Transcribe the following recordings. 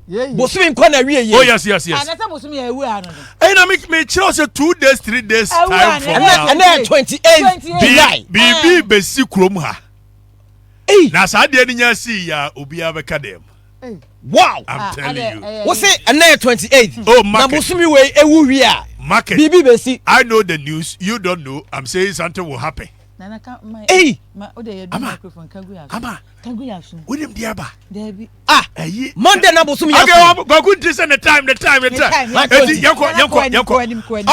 Bosumi nkwana wie ye. Oh yes. Anata bosumi ya ewu ano. Eh na me chiro say 2 days 3 days time from now. And 28 July. Bibi besi krom ha. Na sa de ni nya si ya obi abeka dem. Wow. I'm telling you. What say and 28? Oh, na bosumi we ewu wi a. Market. Bibi besi. I know the news, you don't know. I'm saying something will happen. Nana ka my Ama. microphone Kanguya so. We dem dia ba. Debi. Monday na bosumi ya. Okay, go good this and the time. Yanko.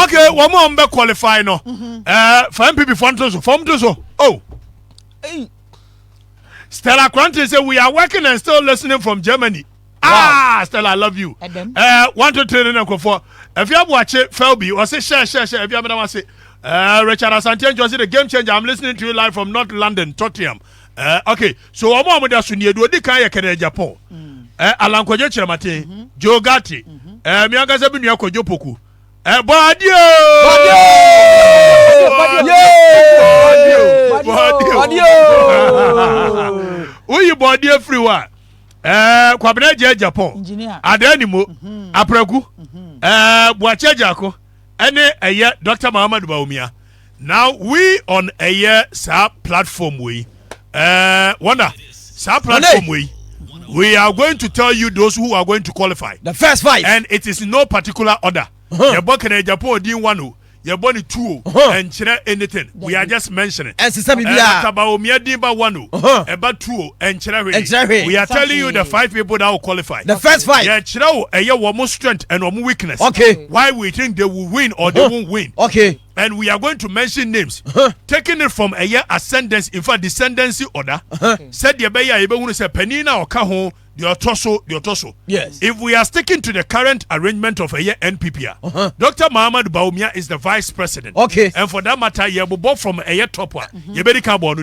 Okay, one more mbe qualify no. For NPP form so. Oh. Stella Quanti say we are working and still listening from Germany. Wow. Stella, I love you. 1 to 3 na for. If you have watched Felby or say share. If you have say Richard Asante Josie the game changer. I'm listening to you live from North London, Tottenham. Okay, so one more da sunye do di kan ye kene Japan. Alan Kojo Chiremate, Joe Gatti. Mi anga se bi nua Kojo Poku. Badio. Uyi Badio free wa. Kwabena je Japan. Adanimo. Apragu. Buache Jako. Ene eye Dr. Muhammad Baumia. Now we on a year platform we. Wonder. Platform we are going to tell you those who are going to qualify. The first 5. And it is in no particular order. Your book in Japan didn't want to. Your body 2 and chire anything. We are just mentioning. And sister Bibia. Baumia dimba 1 about 2 and chire. Exactly. We are telling you the 5 people that will qualify. The first 5. Yeah, chire a year one strength and one weakness. Okay. Why we think they will win or they won't win. Okay. And we are going to mention names. Taking it from a year ascendancy, in fact, descendancy order. Said the Beya, even when say Penina or Cajon, the Otoso. Yes. If we are sticking to the current arrangement of a year NPP, Dr. Muhammad Baumia is the vice president. Okay. And for that matter, you have from a year top one. You better come on.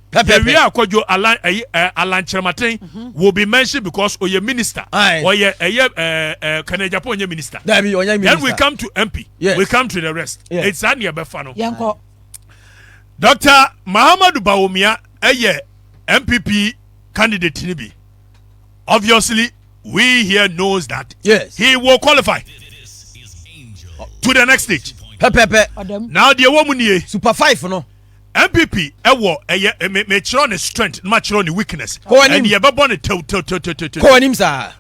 Pepe. We are Kojo Alan Chermatin will be mentioned because or your minister or your Canadian minister. Then we come to MP. Yes. We come to the rest. Yes. It's Anya Befano. Yanko. Dr. Muhammad Baumia, a MPP candidate Tinibi. Obviously, we here knows that he will qualify to the next stage. Pepe. Now the woman here Super 5 no. MPP me chiro strength ma chiro ne weakness and ye be born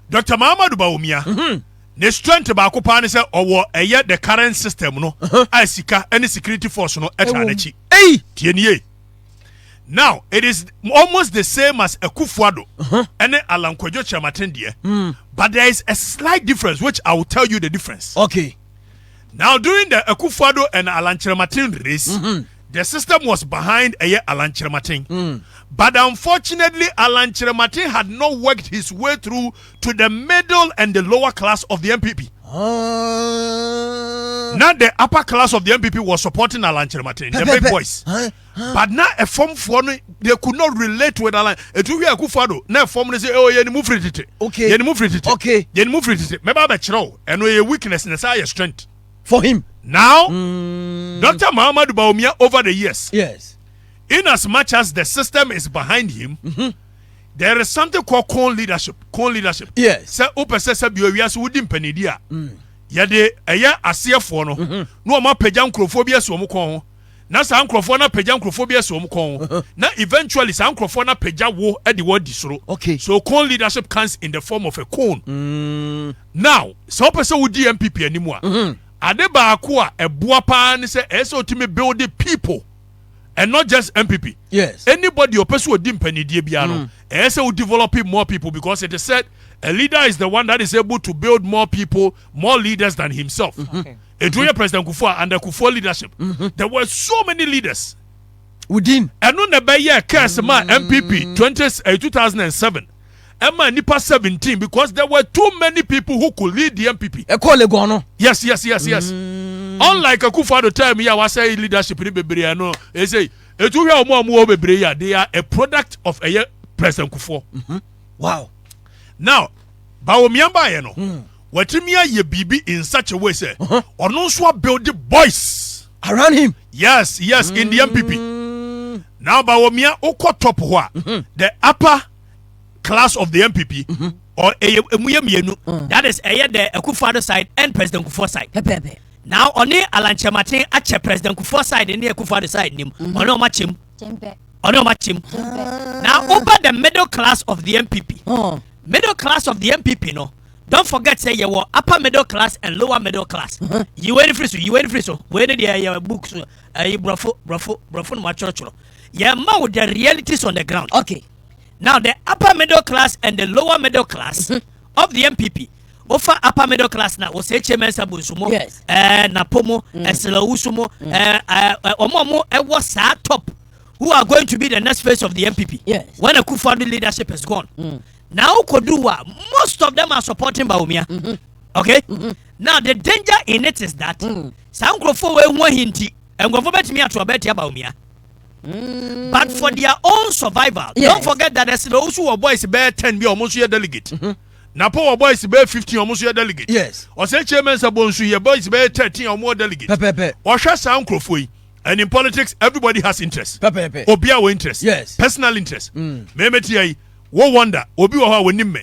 Dr. Muhammad Baumia ne strength ba ko pa ne se owo the current system no asika any security force no etanachi tienie. Now it is almost the same as Ekufuado and Alan Kojo Chiremate, but there is a slight difference which I will tell you the difference. Okay. Now during the Ekufuado and Alan Chiremate race, the system was behind Alan Chiremate. But unfortunately, Alan Chiremate had not worked his way through to the middle and the lower class of the MPP. Now the upper class of the MPP was supporting Alan Chiremate, the big boys. But now a form for they could not relate with Alan. It will be a Kufado. Now form they say, oh, you move it. Okay. You move it. Okay. You move it. Maybe I'm a chiro and we weakness and a strength for him. Now, Dr. Muhammad Baumia over the years. Yes. In as much as the system is behind him, there is something called core leadership. Yes. Say open say we are within Penidia. Yade asia for no. No ma pejam crophobia so mo kon. Na sa ankrofo na pejam crophobia so mo kon. Na eventually sa ankrofo na peja wo e the word disro. Okay. So core leadership comes in the form of a cone. Now, so person would MPP anymore. Ade ba ko a eboa pa ne say eso timi build the people. And not just MPP. Yes. Anybody or person who didn't penny diabiano. will develop more people because it is said a leader is the one that is able to build more people, more leaders than himself. It was President Kufuor under Kufuor leadership. There were so many leaders. Within. And on the Bayer case MPP 2007. Emma Nipa 17 because there were too many people who could lead the MPP. Yes. Unlike a Kufuor time here was say leadership in Bebre no. They say they are a product of a President Kufuor. Wow. Now, Baumia you know. Watimia ye bibi in such a way say or no so build the boys around him. Yes, in the MPP. Now Baumia oko top the upper class of the MPP or muyemienu. That is the Akufo side and President Akufo side. Now only Alanchematin at President Akufo side and the Akufo side nim. Ono machim. Ono machim. Now over the middle class of the NPP. Middle class of the NPP no. Don't forget say you were upper middle class and lower middle class. You wait free so. When the books you brofo macho. Yeah, with the realities on the ground. Okay. Now the upper middle class and the lower middle class of the NPP. Offer upper middle class now. Was HMS Abusumo. Yes. Napomo. Eselausumo. Omomo. Was top. Who are going to be the next phase of the NPP? Yes. When a Kufuor leadership is gone. Now Koduwa, most of them are supporting Bawumia. Okay? Now the danger in it is that some Kufuor will hinti and go bet me to bet Bawumia. But for their own survival, don't forget that there's those who are boys bear 10 be almost your delegate. Napo boys bear 15 almost your delegate. Yes. Or say chairman Sabonsu, your boys bear 13 or more delegates. Or shall sound Kufuor. And in politics, everybody has interest. Obia interest. Yes. Personal interest. Memeti wo wonder obi wo ha wonim me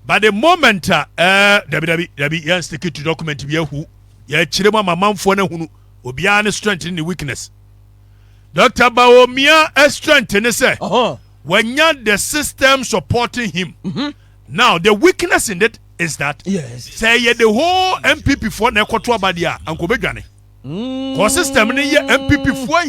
but the moment dabi yan stick to document bi ahu ya kire ma mamamfo na hunu obi an strength and weakness. Dr. Bawumia strength ne say when the system supporting him. Now the weakness in it is that say the whole MPP for na ekoto abadia anko bedwane. Cause system ni MPP for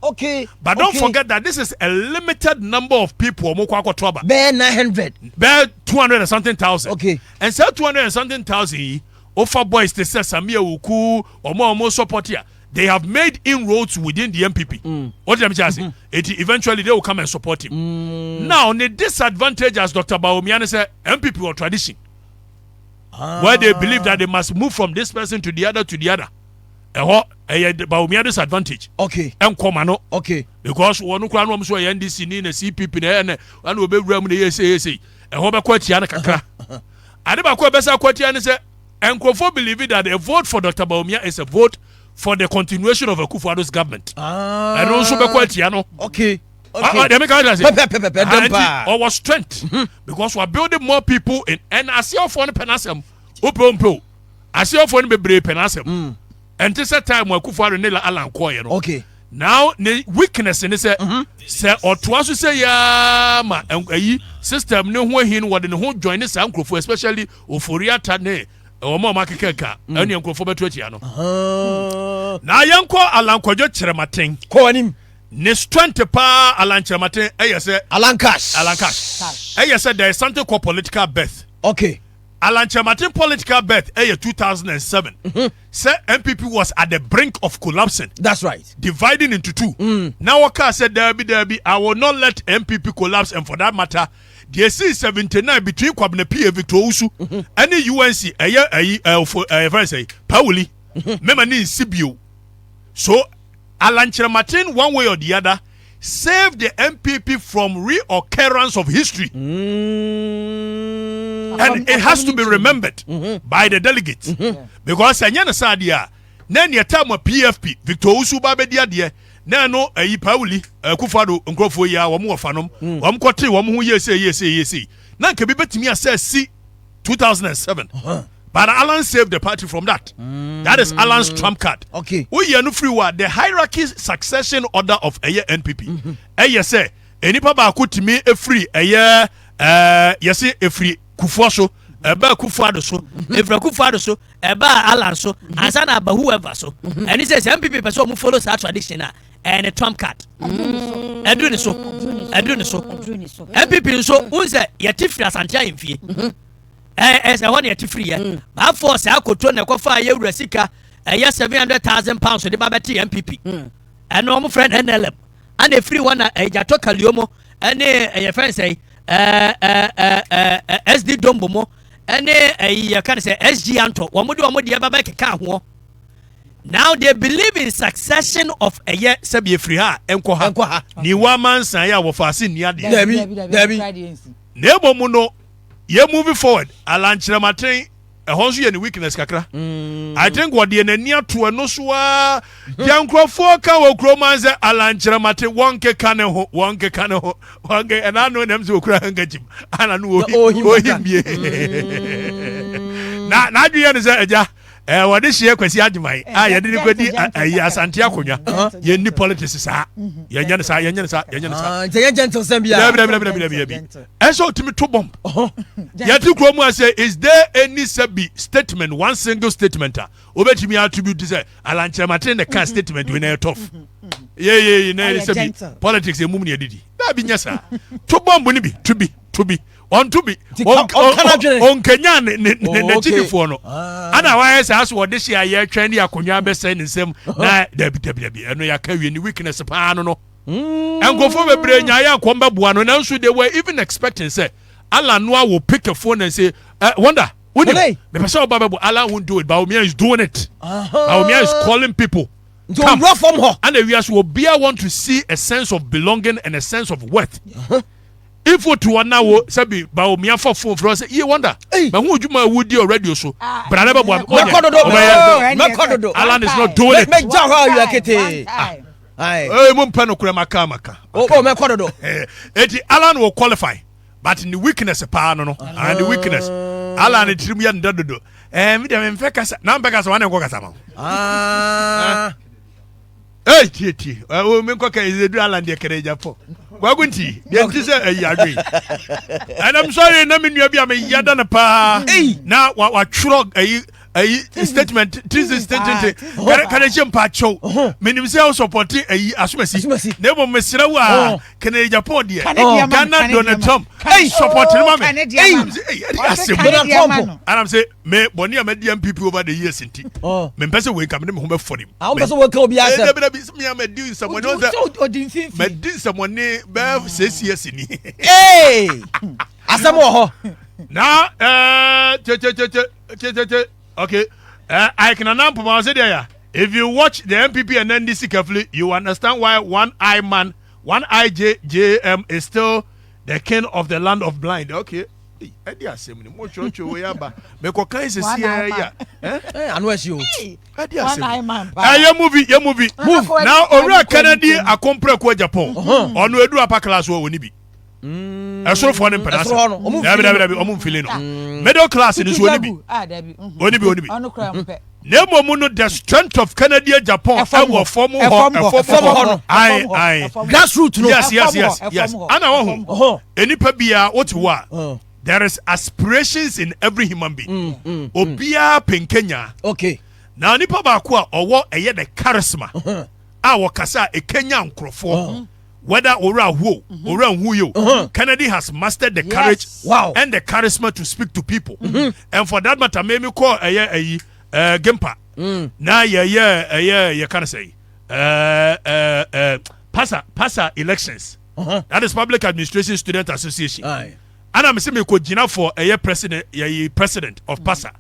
okay. But don't forget that this is a limited number of people. Bear 900. Bear 200 and something thousand. Okay. And so 200 and something thousand. Offer boys they say Samia Uku or more support here. They have made inroads within the MPP. What am I saying? Eventually they will come and support him. Now the disadvantage, as Dr. Bawumia said, MPP or tradition, where they believe that they must move from this person to the other to the other. Bawumia disadvantage. Okay. Komano. Okay. Because one kura no so NDC ni na CPP na wan obewura mu na yesi ho be kwatia na kakra. Ade ba kwa besa kwatia ne se enkrofo believe that a vote for Dr. Bawumia is a vote for the continuation of Akufo-Addo's government. And also be kwatia no. Okay. They make out or was strength because we are building more people in and asio for penasem opompo asio for be brave penasem. And this time when Akufo-Addo ne Alan Koye no. Okay. Now the weakness in say or to us say ya ma system no ho hin wode ne ho join ne sam Nkrofo especially Oforiata ne o ma makekeka ene Nkrofo beto atia no. Na yanko Alan Kojo Kyerematen ko anim ne strength pa Alan Kyerematen say Alan Cash say there is something called political birth. Okay. Alan Kyerematen political birth 2007. Say MPP was at the brink of collapsing. That's right. Dividing into two. Now Waka said Derby, I will not let MPP collapse, and for that matter, the C79 between Kwabena P and Victor Usu and the UNC Pauli Memani Sibio. So Alan Kyerematen, one way or the other, saved the MPP from reoccurrence of history. And it has to be remembered by the delegates. Because Anyana Sadia, then your time of PFP, Victor Usu Babedia, dear, no, a Pauli, Akufo-Addo, Nkrofo ya, Wamu Fanom, Wamkwati, Wamu, yes. Now can be better me as see 2007. But Alan saved the party from that. That is Alan's trump card. Okay. We are no free word. The hierarchy succession order of a year NPP. Say, any papa could me a free a year, yes, a free Kufuor so, a ba Akufo-Addo so, if Akufo-Addo so, a ba Alan so, and sana ba whoever so. And he says MPP person who follows our tradition and a trump card. And doing so. MPP so, who's a yatifra Santia in fee. As I want to free, but for Sakoto, Nakofa, Eurasica, a year 700,000 pounds to the Babati MPP. And normal friend NLM, and a free one, a Jatoka Liomo, and a friend say, SD Dombomo, and a can say SG Anto, one would do a Modiabaka car. Now they believe in succession of a year Sabi Friha, Enkoha, Niwaman Saya, Wafasin Yadi, Debbie, Nebo Muno. You're moving forward. Alan Kyerematen ɛhɔ nso yɛ ne weakness kakra. I think what the near to no so Yankrofo ka wo kroma sɛ alankyerɛmate wonke kane ho wonke and I know them so kura handkerchief ana no ohimie na adwene ne sɛ agya wɔde hye kwasi adwumai yɛde ne kwadi asante akonwa yɛ ni politics saa yɛnyɛ ne saa yɛnyɛ gentle sambia ɛso timi to bomb yɛte kuro mu asɛ is there any statement one single statement obetimi attribute sɛ alankyerɛmate ne ka statement we na tough yeah na sɛ politics e mum ne adidi da bi nya saa to bomb ni bi to be on to be on Kenya ne chikifo no ana wa yesa aso wode hia ye twan ne akonwa bɛsɛ ne nsɛm na dabi eno ya ka wie ni weakness pa no enkofo bebre nya ya akomba boa no nanso they were even expecting say Allah Noah will pick a phone and say wonder me person oba Allah won't do it but Baumia is doing it Baumia is calling people come from her and we as will be want to see a sense of belonging and a sense of worth. If what to now sabi Baumia for phone for us you wonder but who juma would do radio so but I never want Alan is not doing it make jaw you akete mum pano kura maka me kododo eti Alan will qualify but in the weakness pa no and the weakness Alan it trim ya ndodo me dem mfe kasa na mpe kasa wane kasa ma tie o me nko ka izedu Alan de kere Japan Wagunti, the antisa and I'm sorry, na menu bia me yada na pa. Na wa trog a statement, this statement. Can I jump pacho? Menim say support asumasi. Nebo mesra wa can I Japan dia. Ghana Donald Trump. Support him and I'm say me boni am the NPP over the years inti. Me pese we come home for him. I pese we come bia say. Me am doing someone else. Me doing someone be 6 years ni. Asamo ho. Now okay, I can announce there. If you watch the NPP and NDC carefully, you understand why one eye JM is still the king of the land of blind. Okay. Edi asem ni mo chocho we aba me ko kan se si ya anu asio edi asem ye movie move now ora Kennedy akompre ko Japan onu edu apa class wo ni bi esoro fo ne mpena se dabi omu mfile no middle class ni so oni bi onu kra mpe nemo mu no the strength of Kennedy Japan e form ho ai grassroots no yes ana wo enipa bia wotiwa there is aspirations in every human being. Obia penkenya. Okay. Now nipa ba ko a owo eye the charisma. A kasa e Kenya nkrofo. Whether ora hu yo. Kennedy has mastered the courage and the charisma to speak to people. And for that matter me call Gempa. Na ye can say PASA elections. That is Public Administration Student Association. Aye. And I'm saying me ko jina for a president of PASA.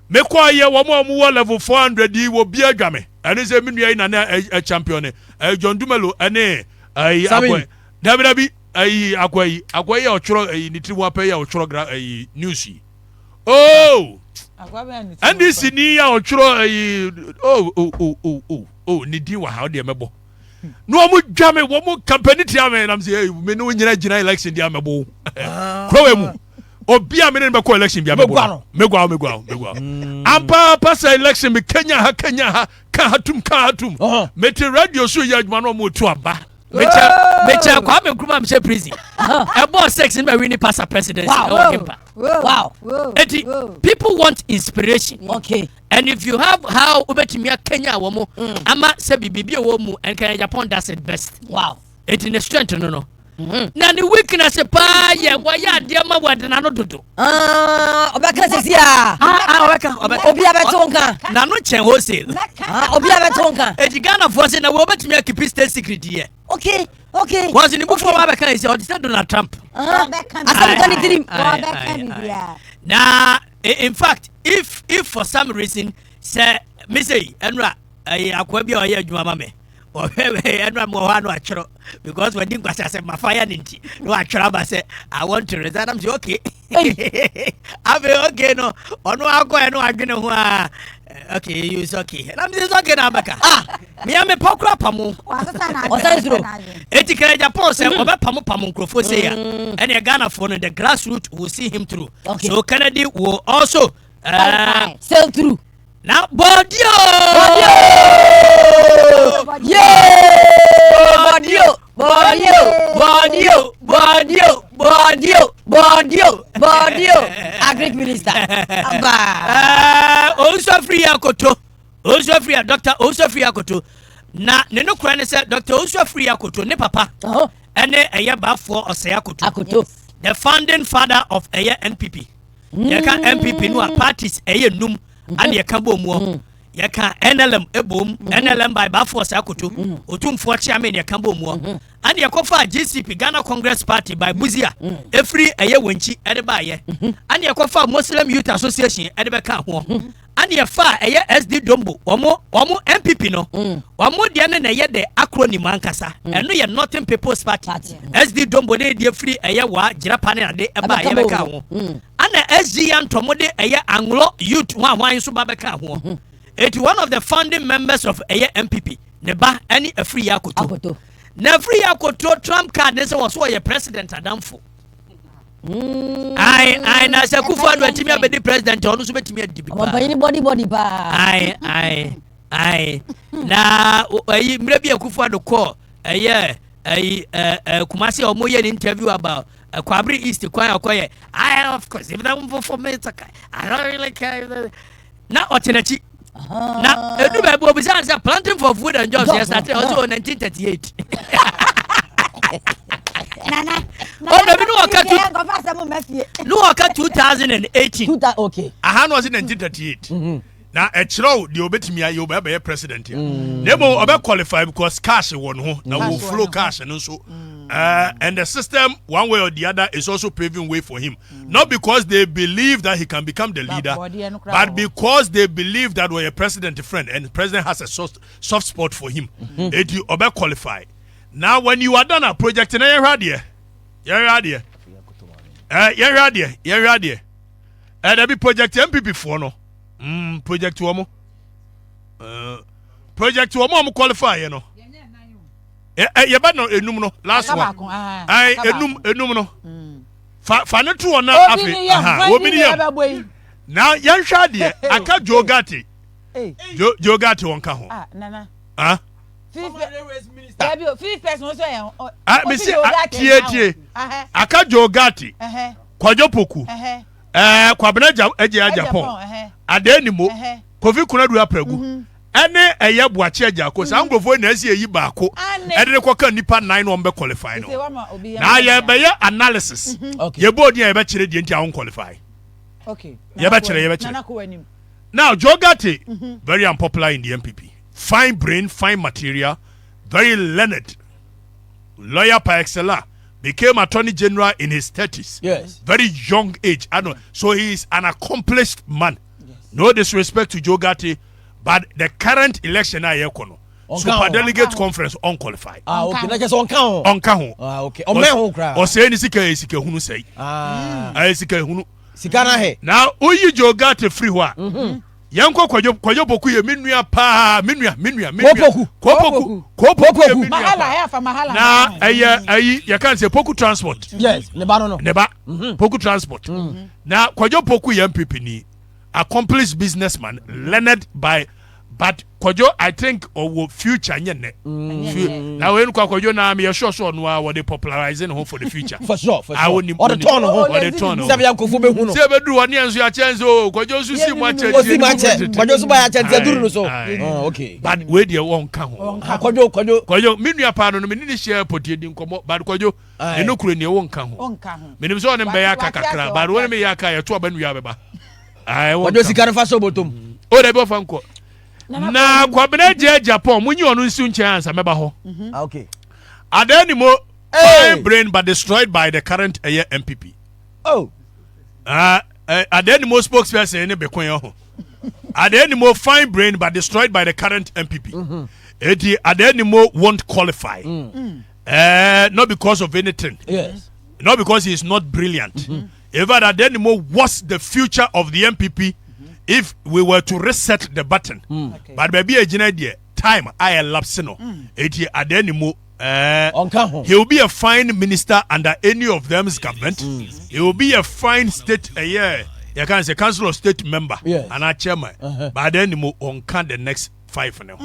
Me ko ye wo mo level 400 yi wo bia dwame. Ane se me nua na a champion John Dumelo ane akoy. Dabi akoy o choro ni tri mo pa ya o choro news yi. Oh. And this ni ya o choro ni di wa how de mebo. No mu dwame wo mu campaign tia me na say me no nyina election dia mebo krowe mu obi a me ne be ko election bia mebo megwa ampa pasa election me Kenya ha ka hatum meti radio so ya adwuma no mu tu aba mecha kwa me kuma me say prison e boss sex me win pasa president Wow. People want inspiration. Okay. And if you have how Ubetimia Kenya womo, ama se bibi womu and Kenya Japan does it best. Wow. It in the strength no. Na the weakness pa ya waya diama wadana no dodo. Obeka sisi ya. Obi abetonka. Na no chen wholesale. Obi abetonka. Ejigana force na wo betimia keep state secret here. Okay. Was in the book for Abeka is Donald Trump. Now, in fact, if for some reason, say, Missy, Enra, Aquabia or Yamame, And I'm one watcher because when you say my fire ninty, no, I travel say I want to resign. I'm okay. I'll be okay. No, or no, I'll go and no, I'm gonna. Okay, you is okay. And I'm just okay now, Becca. Me, I'm a pokra pamu. What's that through? Etika Japan say oba pamu pamu krofo say ya. And a Ghana for the grassroots will see him through. Okay. So Kennedy will also sail through. Now Bodio. Agric minister. Also free Akoto. Also free Doctor. Also free Akoto. Na neno kura say Doctor. Also free Akoto. Ne papa. Ene eye ba for Osei Akoto. The founding father of eye NPP. Yeka NPP no parties eye num. And ye can boom. Ye can NLM ebom NLM by Baforce Akoto. Otum for chairman ye can boom. And ye kofa GCP Ghana Congress Party by Buzia. Every a year wenchi edebaye. And ye kofa Muslim Youth Association edebeka ho. And ye fa a year SD Dombo. Omo MPP no. Omo diane na ye de acronym ankasa. And no ye Northern People's Party. SD Dombo de free a year wa jirapane na de eba ye beka ho. Ana SGN Tomode a year Anglo Youth one so babeka ho. It one of the founding members of a MPP. Neba any a free Akoto. Na free Akoto Trump card nese was why a president adamfo. I na se kufa do timi abedi president onu so betimi adibi pa. Body ba. I na ayi mrebi akufa do call Kumasi omo ye interview about Kwabri East kwaya okoye. I of course if that one for me I don't really care. Na otenachi. Now, edu be bo bisa say planting for food and jobs yes started also in 1938. Nana. Oh, no, no, 2018. Okay. Ahan was in 1938. Now, a chrow, the obetimi you be president here. Nemo obe qualify because cash won ho. Now will flow cash and also. And the system, one way or the other, is also paving way for him. Not because they believe that he can become the leader, but because they believe that we're a president friend and the president has a soft spot for him. It you obe qualify. Now, when you are done a project in a radio, you're ready. And every project MPP for no. Project to Omo. Project to Omo qualify, you know. But no, enum no last one. Enum no. Fana tu ona afi. Now yan shade aka Jogati. Jogati wonka ho. Nana. Fifth person also me say tie. Aka Jogati. Kwajo poku. Kwabena eje Japan. Adenimo. Kofi kunadu apregu. Ene eye buache aja ko sa ngrofo na asi eyi baako ede ko kan nipa 9 no be qualify no na ye be ye analysis ye board ye be kire die nti awon qualify okay ye be kire now Jogati very unpopular in the MPP, fine brain, fine material, very learned lawyer par excellence, became attorney general in his 30s. Yes, very young age. I know, so he is an accomplished man. Yes. No disrespect to Jogati, but the current election I yekono super delegate conference unqualified. Okay, na just on count. Okay. O me ho kra. O say ni sika hunu say. Sika hunu. Sika na he. Now oyi Jogati free ho a. Yanko kwajo boku ye menua pa menua. Kopoku ye menua. Mahala ya fa mahala. Na ayi you can say poku transport. Yes, neba no. Poku transport. Na kwajo poku ye MPP ni accomplished businessman, learned by, but Kojo, I think, or future nyene. Now when Kojo na me sure no what they popularizing home for the future. For sure. I wouldn't. Or the turn. Seven young kufu be huno. Say be do one year so chance o Kojo su si much. Kojo su ba ya chance duru no so. Okay. But where dey won ka ho. Kojo minua pa no me ni share potie di nkomo but Kojo eno kuro ne won ka ho. Menim so on be ya kakakra but when me ya ka ya to abanua beba. Kojo sikana fa so botom. O de be fanko. Na kwabena je Japan munyi onu nsi nche ansa meba ho. Okay. Adenimo fine brain but destroyed by the current MPP. Oh. Adenimo spokesperson ne bekon ho. Adenimo fine brain but destroyed by the current MPP. Adenimo won't qualify. Not because of anything. Yes. Not because he is not brilliant. Even Adenimo was the future of the NPP if we were to reset the button. But maybe a time I elapsed no. Adenimo he will be a fine minister under any of them's government. He will be a fine state you can say council of state member and a chairman. But then on the next 5 now.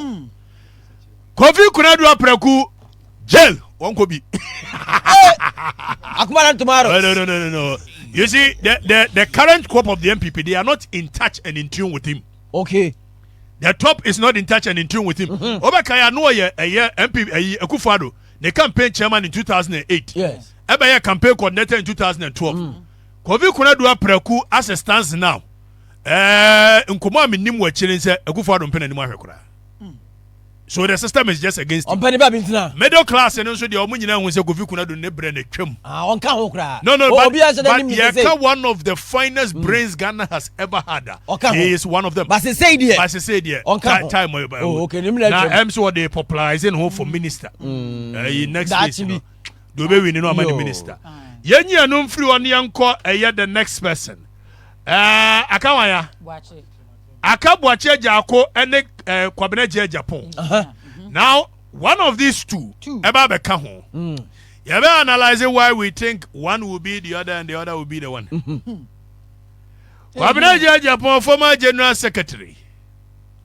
Kofi Kunadu Apreku jail won't be. Akumaran tomorrow. No. You see, the current crop of the NPP, they are not in touch and in tune with him. Okay. The top is not in touch and in tune with him. Obakaya no MP Akufo-Addo, the campaign chairman in 2008. Yes. Ebaya campaign coordinator in 2012. Kofi Kunadu Apreku as it stands now. Nkomo aminim wa chire nse Akufo-Addo mpena ni mahwekura. So the system is just against him. Middle class and also the Omunyina who say Kofi Kunadu ne brain twem. No, but one of the finest brains Ghana has ever had. He is one of them. But say dear. Time okay. Now I'm so they popularizing home for minister. Next week. Do we win no minister. Yenyi anum free on yanko the next person. Akawaya. Akabwache Jako and Kwabeneje Japan. Now, one of these two, Eba Bekaho. You ever analyzing why we think one will be the other and the other will be the one? Kwabeneje Japan, former general secretary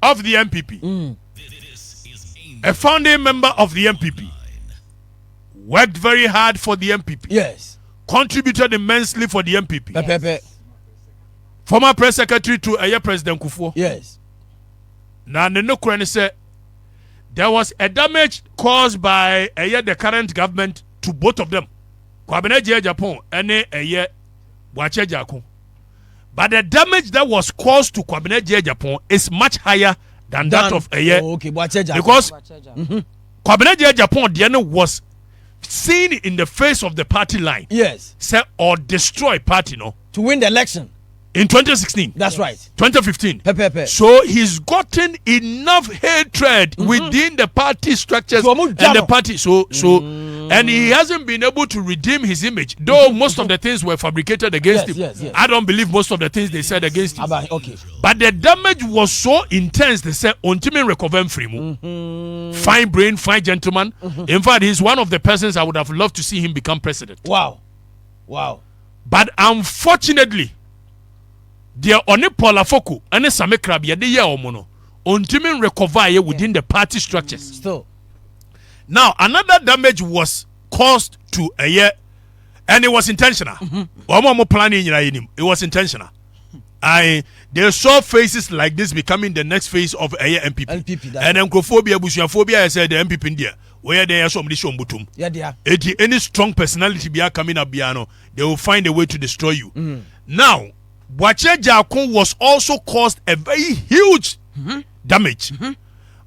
of the NPP, a founding member of the NPP, worked very hard for the NPP. Yes. Contributed immensely for the NPP. Yes. Former press secretary to President Kufuor. Yes. Now, the said there was a damage caused by the current government to both of them. Kwabeneje Japan and Wache Jako. But the damage that was caused to Kwabeneje Japan is much higher than that of Wache Jako. Because Kwabeneje Japan was seen in the face of the party line. Yes. Say or destroy party, no? To win the election. In 2016. That's right. 2015. So he's gotten enough hatred within the party structures and the party. And he hasn't been able to redeem his image. Though most of the things were fabricated against him. Yes. I don't believe most of the things they said against him. Okay. But the damage was so intense, they said, Ontime recover free. Fine brain, fine gentleman. In fact, he's one of the persons I would have loved to see him become president. Wow. But unfortunately, dear Onipola Foku and Same Krabia de ya omono ontimi recover within the party structures. Still. Now another damage was caused to a year and it was intentional. It was intentional. They saw faces like this becoming the next phase of a year NPP. And encophobia, bushiophobia, I said the NPP India. Where they are somebody shombutum. Any strong personality be coming up piano, they will find a way to destroy you. Now Wache Jako was also caused a very huge damage.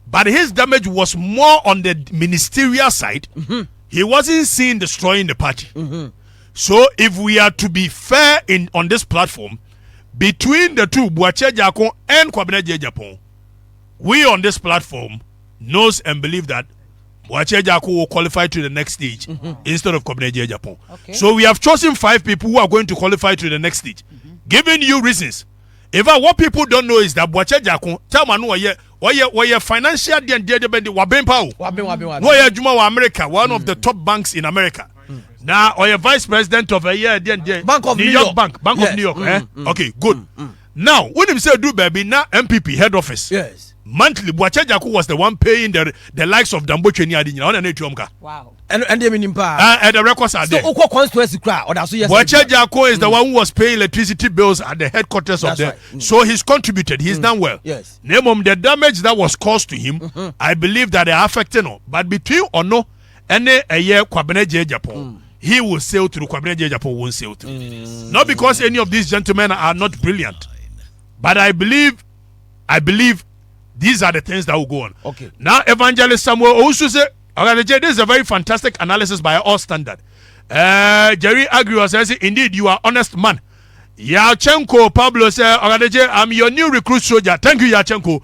But his damage was more on the ministerial side. He wasn't seen destroying the party. So if we are to be fair on this platform, between the two, Wache Jako and Kwabeneje Japan, we on this platform knows and believe that Wache Jako will qualify to the next stage instead of Kwabeneje Japan. Okay. So we have chosen 5 people who are going to qualify to the next stage. Giving you reasons. In fact, what people don't know is that Wache Jako, tell me no, financial America, one of the top banks in America. Now, or vice president of Bank of New York Bank of New York. Okay, good. Now, when you say do baby, now MPP head office. Yes. Monthly, Wache Jako was the one paying the likes of Dambo Cheni. Wow. And the records are there. Wache Jako is the one who was paying electricity bills at the headquarters of the. Right. So he's contributed. He's done well. Yes. Name the damage that was caused to him, I believe that they are affected. But between or no, any a year Kwabeneje Japan, he will sail through. Kwabeneje Japan won't sail through. Not because any of these gentlemen are not brilliant, but I believe these are the things that will go on. Okay. Now, Evangelist Samuel also say, this is a very fantastic analysis by all standard. Jerry Agriwa says, indeed, you are honest man. Yachenko Pablo says, I'm your new recruit soldier. Thank you, Yachenko.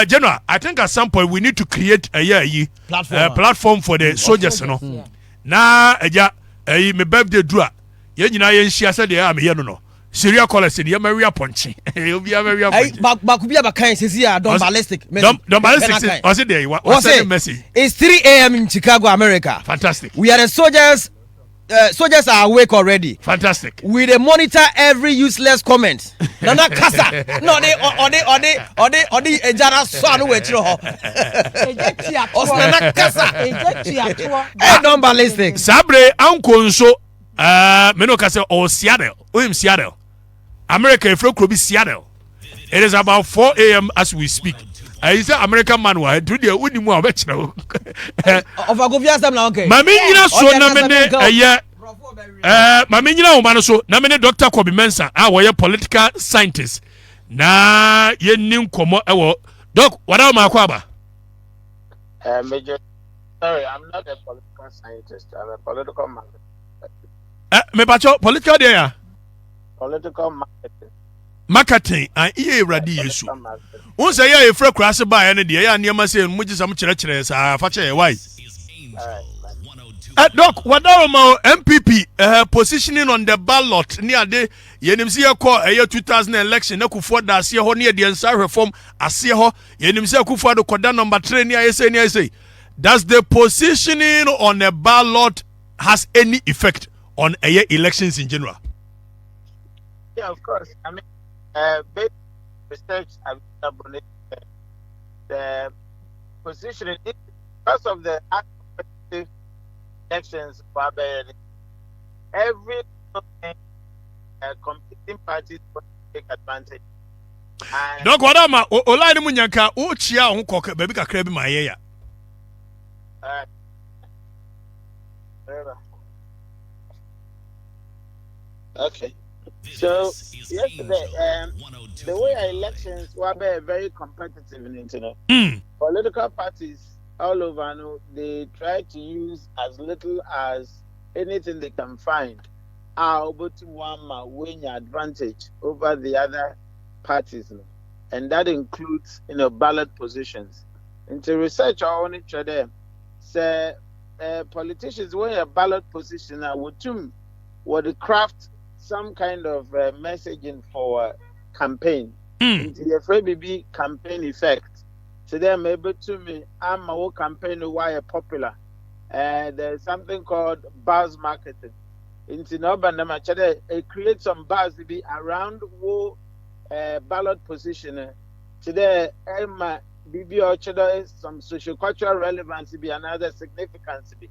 General, I think at some point we need to create a platform for the soldiers, no. Na me birthday dua. Ye nyina ye nhia se de am ye no. Syria college de Maria Ponchi. Obi Maria Ponchi. Ba kubi abakan sesi a don ballistic. Don ballistic. Was it there? Was it message? It's 3 a.m. in Chicago, America. Fantastic. We are the soldiers. Soldiers are awake already. Fantastic. We dey monitor every useless comment. Nana kasa. No, they ejara so anu we chiro ho. Osana kasa. Hey, non ballistic. Sabre ankonso me no kase o Seattle. O Seattle. America ifro krobi Seattle. It is about 4 a.m. as we speak. I say American man wa do the uni mu obechira o. Of agofia sam na okay. Mami nyina so na me ne mami nyina wo ma no so na me ne Dr. Kobe Mensah a wo ye political scientist. Na ye nim komo e wo doc wada ma kwa ba. Major, sorry, I'm not a political scientist. I'm a political marketer. Me bacho political there ya. Political marketing. Marketing and iye radi yesu. Won say ya efra krase ba ya ne de ya niam say mu gisam kire sa fa che why. Doc, what ma NPP positioning on the ballot near the yenim see call 2000 election na Kufuor da se ho ne de nsa reform ase ho yenim see Kufuor do koda number 3 near say does the positioning on the ballot has any effect on elections in general? Yeah, of course. I mean, based research about the positioning because of the active elections, every competing parties take advantage. Doc, what am I? Ola ni munyanka o chia ho koka baby kakra bi ma ye ya. Okay. So yesterday, the way our elections were very competitive in internet. Political parties all over, they try to use as little as anything they can find. But one win advantage over the other parties, and that includes ballot positions. Into research on each other, say politicians when a ballot position would craft some kind of messaging for campaign. Into the FBB campaign effect. So they're able to me, I'm a campaign why popular. There's something called buzz marketing. Into it creates some buzz to be around wo ballot position. Today, BB or some social cultural relevance to be another significance to be.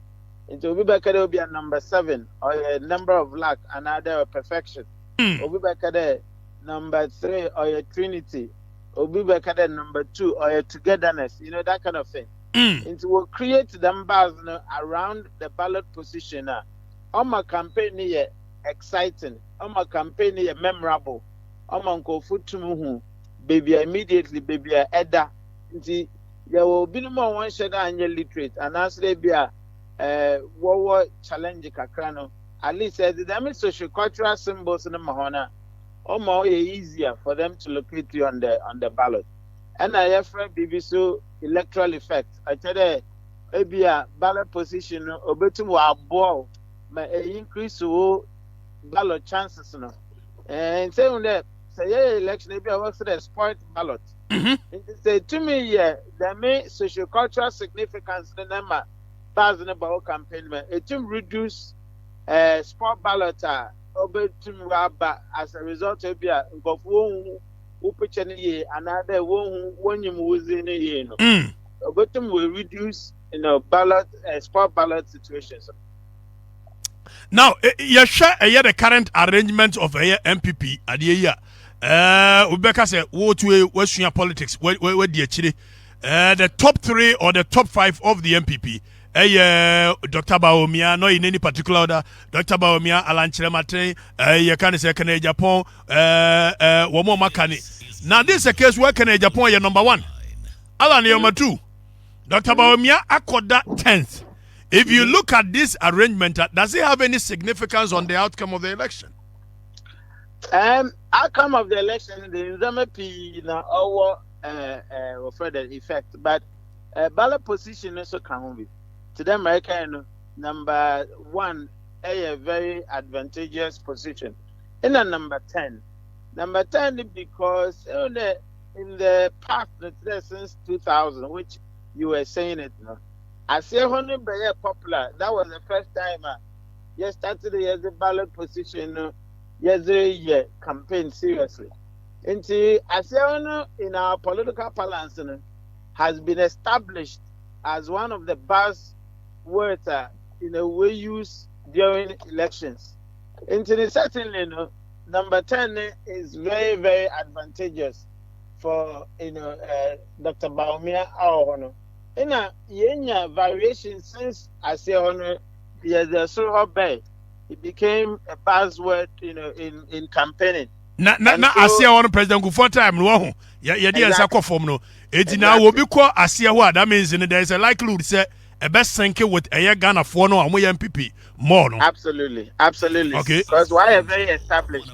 Into Obibekade will be a number 7 or a number of luck, another perfection. Obibekade number 3 or a trinity. Obibekade number 2 or a togetherness, that kind of thing. It will create them bars around the ballot position. My campaign here exciting. My campaign here memorable. My go foot to me, baby immediately, baby edda. There will be no more one shadow and literate, and as they be a what challenge kakrano. At least the social cultural symbols in the Mahona. More easier for them to locate you on the ballot. And I have BBC electoral effect. I tell you, maybe a ballot position obetum wa ball may increase ballot chances. And saying that say election maybe I work for the sport ballot. Say to me, yeah, the main social cultural significance the number thousand about campaign it will reduce sport ballot as a result of your another will reduce ballot sport ballot situations. Now you share the current arrangement of NPP at the year. Ubeka say what way Western politics where the top 3 or the top 5 of the NPP. Dr. Baomia, no in any particular order. Dr. Baomia, Alan Chiremate, you can say Canada, Japan, Womo Makani. Now, this is a case where Canada, Japan, you're number 1. Alan, you're number 2. Dr. Baomia, Akoda 10th. If you look at this arrangement, does it have any significance on the outcome of the election? Outcome of the election, the MPP further effect. But ballot position also can be. To them, American number 1, a very advantageous position. In a number 10. Number 10 because in the past, since 2000, which you were saying it now, I say Honey Bayer popular. That was the first time you started the ballot position, year campaign seriously. And I say in our political balance has been established as one of the buzzwords we use during elections. And certainly, number 10 is very, very advantageous for Dr. Baumia Ahono. In a variation since I say honor, the Suru Bay, it became a buzzword, in campaigning. Na Asia on President go for time no ya dey answer form no eti na wo bi ko Asia ho that means there is a likelihood say a best sink with a Ghana for no amoy NPP more no. Absolutely. Okay, because why a very established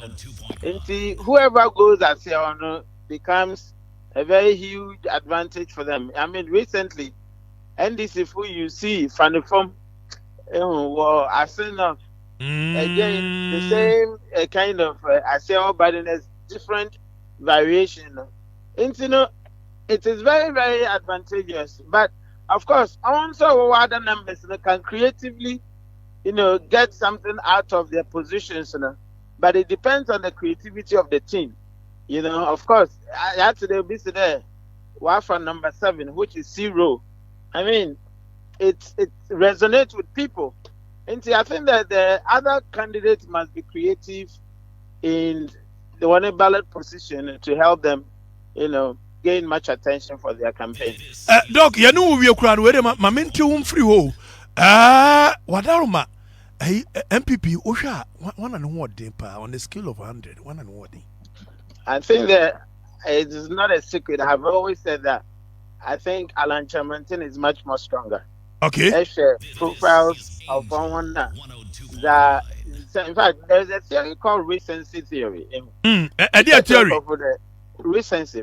whoever goes Asia on becomes a very huge advantage for them. I mean, recently, NDC, who you see, Fanifom, were asking of again the same kind of ASEAN, but in a different variation. And, it is very, very advantageous. But of course, also other members can creatively, get something out of their positions. But it depends on the creativity of the team. Of course, I had to be there. From number 7, which is 0. I mean, it resonates with people. And I think that the other candidates must be creative in the one ballot position to help them, gain much attention for their campaign. Doc, you know we are crowd where my mental free ho. Wadaruma, MPP, Osha, one and what on the scale of 100, one and what. I think that it is not a secret. I have always said that. I think Alan Chamantin is much more stronger. Okay. Profiles of one that. In fact, there's a theory called recency theory. A theory. Recency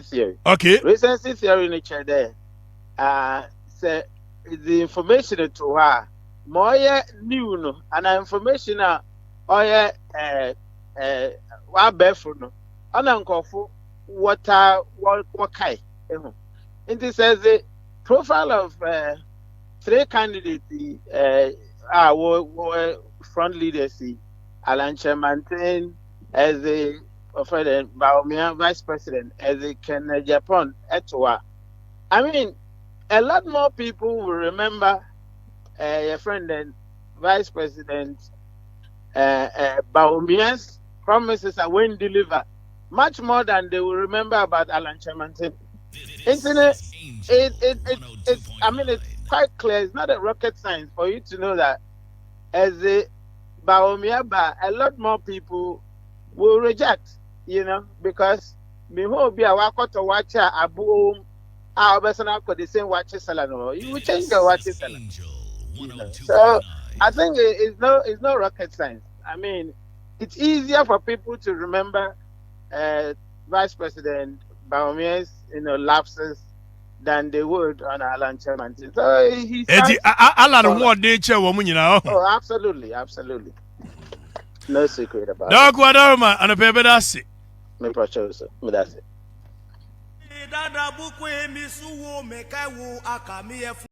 theory. Okay. Recency theory in each other. Say the information to her more new no, and information or no. Anankofu what kai. It says the profile of 3 candidates were front leaders. Alan Chamantin as a Baumia vice president, as a Kenya Japan Etwa. I mean, a lot more people will remember your friend and vice president Baumia's promises are when delivered. Much more than they will remember about Alan Chamantin. Internet, I mean, it's quite clear. It's not a rocket science for you to know that as a Baomiaba, a lot more people will reject, because me who be a wako watcher, a boom, our person could the same watcher salon. You will change the watcher salon. So I think it's no rocket science. I mean, it's easier for people to remember Vice President Baumia's lapses than they would on Alan Chamantin. So he Alan what they chair woman, Oh, absolutely. No secret about Dog Wadarma and a paper that's it. Me prochoso, that's it.